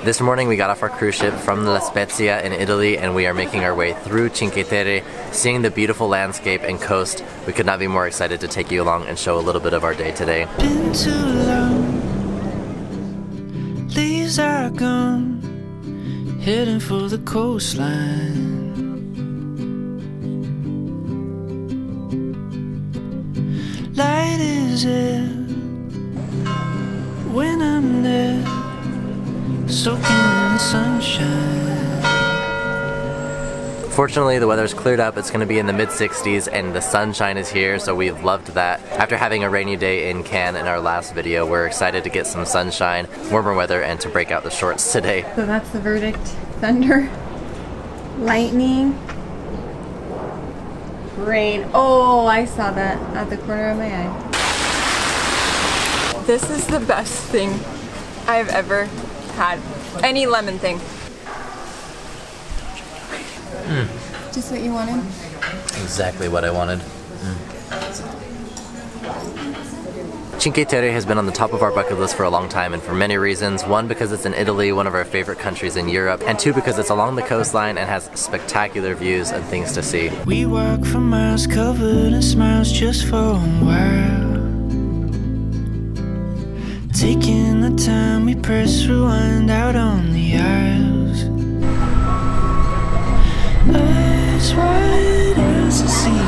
This morning we got off our cruise ship from La Spezia in Italy and we are making our way through Cinque Terre, seeing the beautiful landscape and coast. We could not be more excited to take you along and show a little bit of our day today. Been too long, leaves are gone, heading for the coastline. Light is it when I'm there, soaking in the sunshine. Fortunately, the weather's cleared up. It's going to be in the mid-60s and the sunshine is here, so we've loved that. After having a rainy day in Cannes in our last video, we're excited to get some sunshine, warmer weather, and to break out the shorts today. So that's the verdict. Thunder, lightning, rain. Oh, I saw that at the corner of my eye. This is the best thing I've ever had. Any lemon thing. Just what you wanted? Exactly what I wanted. Cinque Terre has been on the top of our bucket list for a long time, and for many reasons. One, because it's in Italy, one of our favorite countries in Europe, and two, because it's along the coastline and has spectacular views and things to see. We walk for miles covered in smiles just for a while, taking the time we press rewind out on the aisles. Eyes wide as the sea,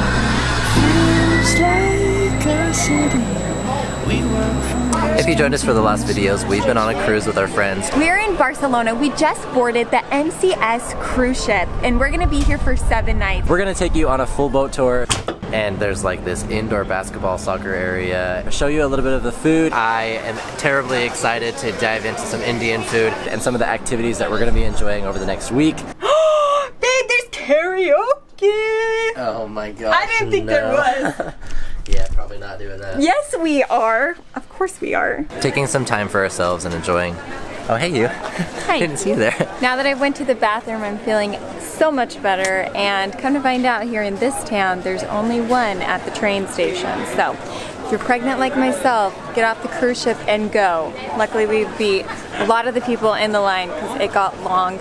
feels like a city. If you joined us for the last videos, we've been on a cruise with our friends. We're in Barcelona. We just boarded the MCS cruise ship and we're gonna be here for 7 nights. We're gonna take you on a full boat tour, and there's like this indoor basketball soccer area. I'll show you a little bit of the food. I am terribly excited to dive into some Indian food and some of the activities that we're gonna be enjoying over the next week. Babe, there's karaoke! Oh my gosh, I didn't think there was. Yeah, probably not doing that. Yes, we are. Of course we are. Taking some time for ourselves and enjoying. Oh, hey you. Hi. Didn't see you there. Now that I went to the bathroom, I'm feeling so much better, and come to find out here in this town, there's only one at the train station. So if you're pregnant like myself, get off the cruise ship and go. Luckily we beat a lot of the people in the line because it got long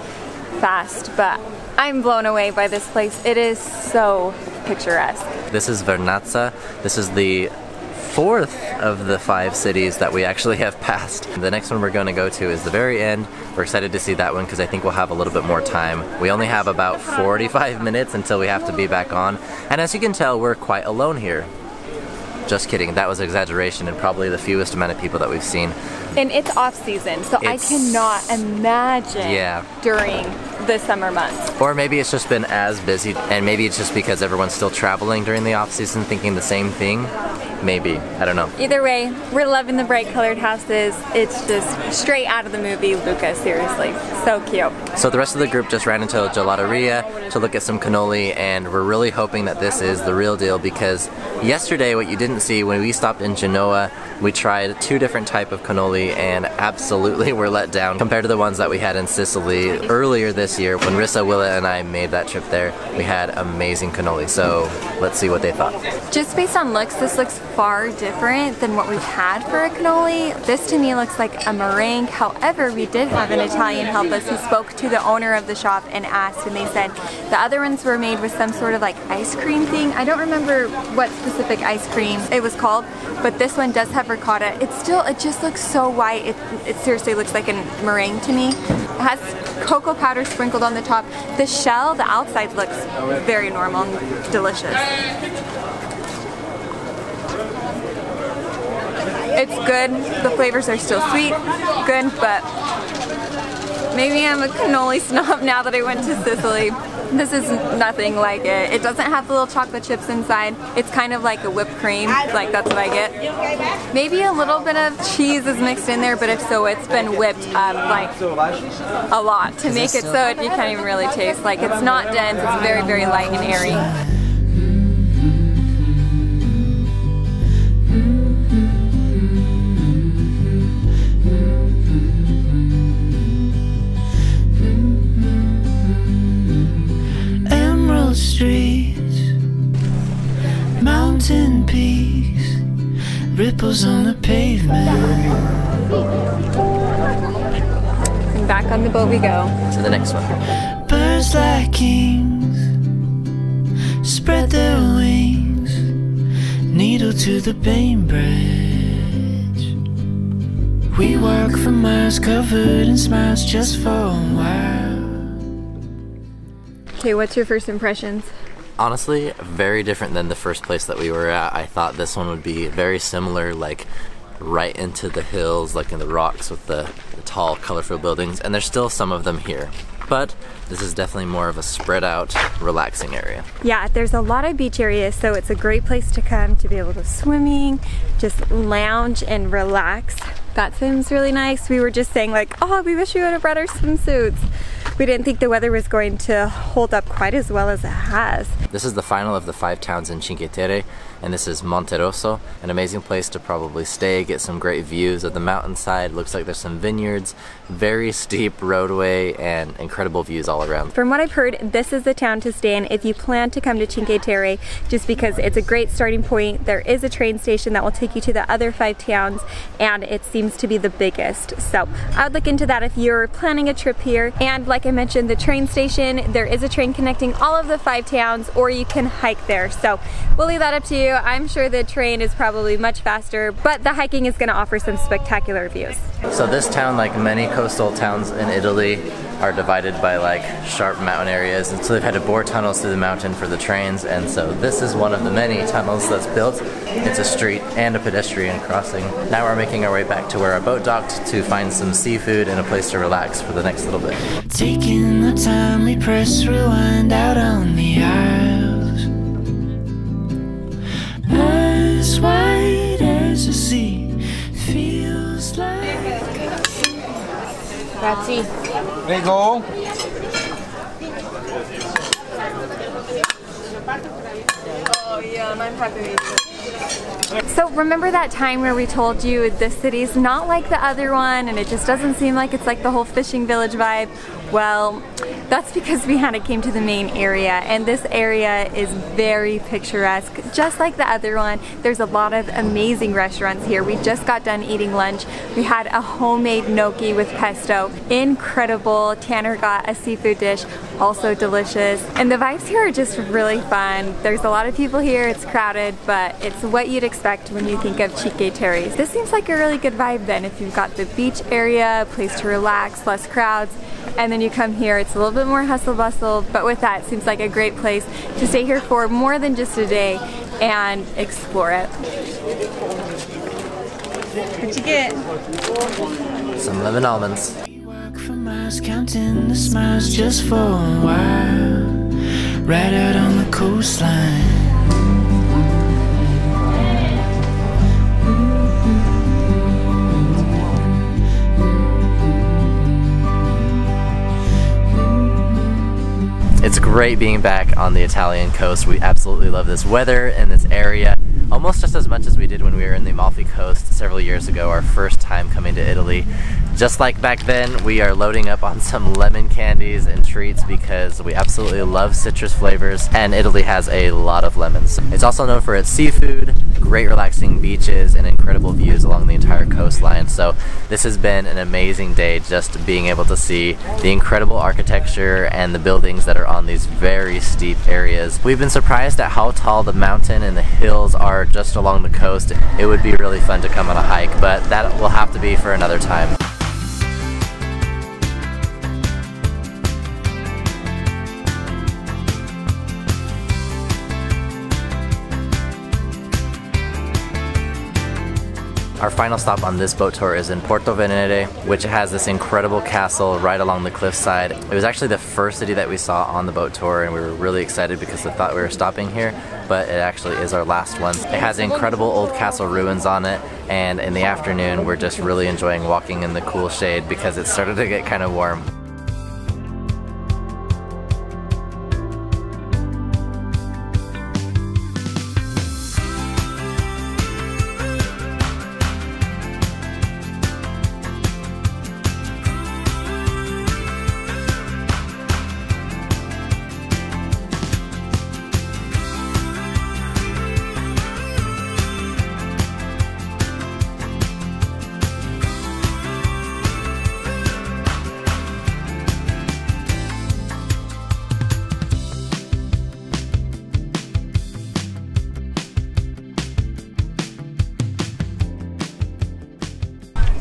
fast, but I'm blown away by this place. It is so picturesque. This is Vernazza. This is the 4th of the 5 cities that we actually have passed. The next one we're going to go to is the very end. We're excited to see that one because I think we'll have a little bit more time. We only have about 45 minutes until we have to be back on. And as you can tell, we're quite alone here. Just kidding, that was exaggeration and probably the fewest amount of people that we've seen. And it's off season, so I cannot imagine during the summer months. Or maybe it's just been as busy, and maybe it's just because everyone's still traveling during the off season thinking the same thing. Maybe, I don't know. Either way, we're loving the bright colored houses. It's just straight out of the movie Luca, seriously. So cute. So the rest of the group just ran into Gelateria to look at some cannoli, and we're really hoping that this is the real deal because yesterday, what you didn't see, when we stopped in Genoa, we tried 2 different types of cannoli and absolutely were let down compared to the ones that we had in Sicily earlier this year when Risa, Willa, and I made that trip there. We had amazing cannoli, so let's see what they thought. Just based on looks, this looks far different than what we've had for a cannoli. This to me looks like a meringue. However, we did have an Italian help us who spoke to the owner of the shop and asked, and they said the other ones were made with some sort of like ice cream thing. I don't remember what specific ice cream it was called, but this one does have ricotta. It just looks so white. It seriously looks like a meringue to me. It has cocoa powder sprinkled on the top. The shell, the outside looks very normal and delicious. It's good. The flavors are still sweet, good, but maybe I'm a cannoli snob now that I went to Sicily. This is nothing like it. It doesn't have the little chocolate chips inside. It's kind of like a whipped cream, like that's what I get. Maybe a little bit of cheese is mixed in there, but if so, it's been whipped up like a lot to make it so you can't even really taste. Like it's not dense, it's very, very light and airy. Streets, mountain peaks, ripples on the pavement. back on the boat we go. To the next one. Birds like kings spread their wings, needle to the Bainbridge. We walk for miles covered in smiles just for a while. Okay, what's your first impressions? Honestly, very different than the first place that we were at. I thought this one would be very similar, like right into the hills, like in the rocks with the tall, colorful buildings, and there's still some of them here. But this is definitely more of a spread out, relaxing area. Yeah, there's a lot of beach areas, so it's a great place to come to be able to swimming, just lounge and relax. That seems really nice. We were just saying like, oh, we wish we would have brought our swimsuits. We didn't think the weather was going to hold up quite as well as it has. This is the final of the 5 towns in Cinque Terre, and this is Monterosso, an amazing place to probably stay, get some great views of the mountainside. Looks like there's some vineyards, very steep roadway, and incredible views all around. From what I've heard, this is the town to stay in if you plan to come to Cinque Terre, just because it's a great starting point. There is a train station that will take you to the other 5 towns, and it seems to be the biggest. So I would look into that if you're planning a trip here. And like I mentioned, the train station, there is a train connecting all of the 5 towns, or you can hike there. So we'll leave that up to you. I'm sure the train is probably much faster, but the hiking is going to offer some spectacular views. So this town, like many coastal towns in Italy, are divided by like sharp mountain areas, and so they've had to bore tunnels through the mountain for the trains, and so this is one of the many tunnels that's built. It's a street and a pedestrian crossing. Now we're making our way back to where our boat docked to find some seafood and a place to relax for the next little bit. Taking the time, we press rewind out on the aisles, as wide as the sea feels like. Grazie. Prego. Oh yeah, I'm happy with you. So remember that time where we told you this city's not like the other one and it just doesn't seem like it's like the whole fishing village vibe? Well, that's because we came to the main area, and this area is very picturesque, just like the other one. There's a lot of amazing restaurants here. We just got done eating lunch. We had a homemade gnocchi with pesto, incredible. Tanner got a seafood dish, also delicious. And the vibes here are just really fun. There's a lot of people here, it's crowded, but it's what you'd expect when you think of Cinque Terre. This seems like a really good vibe then, if you've got the beach area, a place to relax, less crowds, and then you come here, it's a little bit more hustle bustle, but with that, it seems like a great place to stay here for more than just a day and explore it. What'd you get? Some lemon almonds. We walk for miles, counting the smiles just for a while, right out on the coastline. It's great being back on the Italian coast. We absolutely love this weather and this area, almost just as much as we did when we were in the Amalfi Coast several years ago, our first time coming to Italy. Just like back then, we are loading up on some lemon candies and treats because we absolutely love citrus flavors, and Italy has a lot of lemons. It's also known for its seafood, great relaxing beaches, and incredible views along the entire coastline. So this has been an amazing day, just being able to see the incredible architecture and the buildings that are on these very steep areas. We've been surprised at how tall the mountain and the hills are just along the coast. It would be really fun to come on a hike, but that will have to be for another time. Our final stop on this boat tour is in Porto Venere, which has this incredible castle right along the cliffside. It was actually the first city that we saw on the boat tour, and we were really excited because we thought we were stopping here, but it actually is our last one. It has incredible old castle ruins on it, and in the afternoon we're just really enjoying walking in the cool shade because it started to get kind of warm.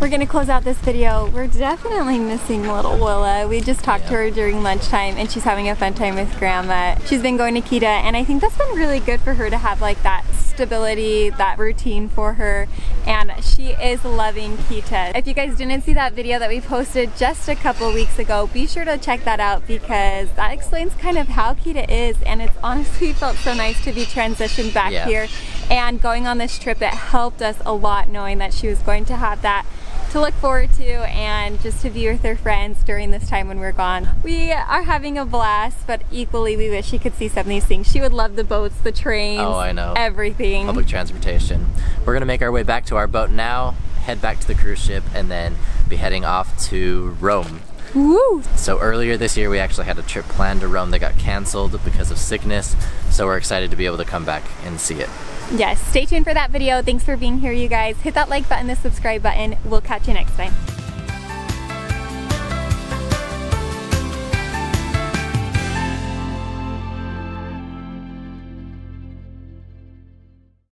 we're gonna close out this video. We're definitely missing little Willa. We just talked to her during lunchtime and she's having a fun time with Grandma. She's been going to Kita and I think that's been really good for her to have like that stability, that routine for her, and she is loving Kita. If you guys didn't see that video that we posted just a couple weeks ago, be sure to check that out because that explains kind of how Kita is, and it's honestly felt so nice to be transitioned back here. And going on this trip, it helped us a lot knowing that she was going to have that to look forward to and just to be with her friends during this time when we're gone. We are having a blast, but equally we wish she could see some of these things. She would love the boats, the trains, I know. Everything. Public transportation. We're gonna make our way back to our boat now, head back to the cruise ship, and then be heading off to Rome. Woo! So earlier this year we actually had a trip planned to Rome that got canceled because of sickness, so we're excited to be able to come back and see it. Yes, stay tuned for that video. Thanks for being here, you guys. Hit that like button, the subscribe button. We'll catch you next time.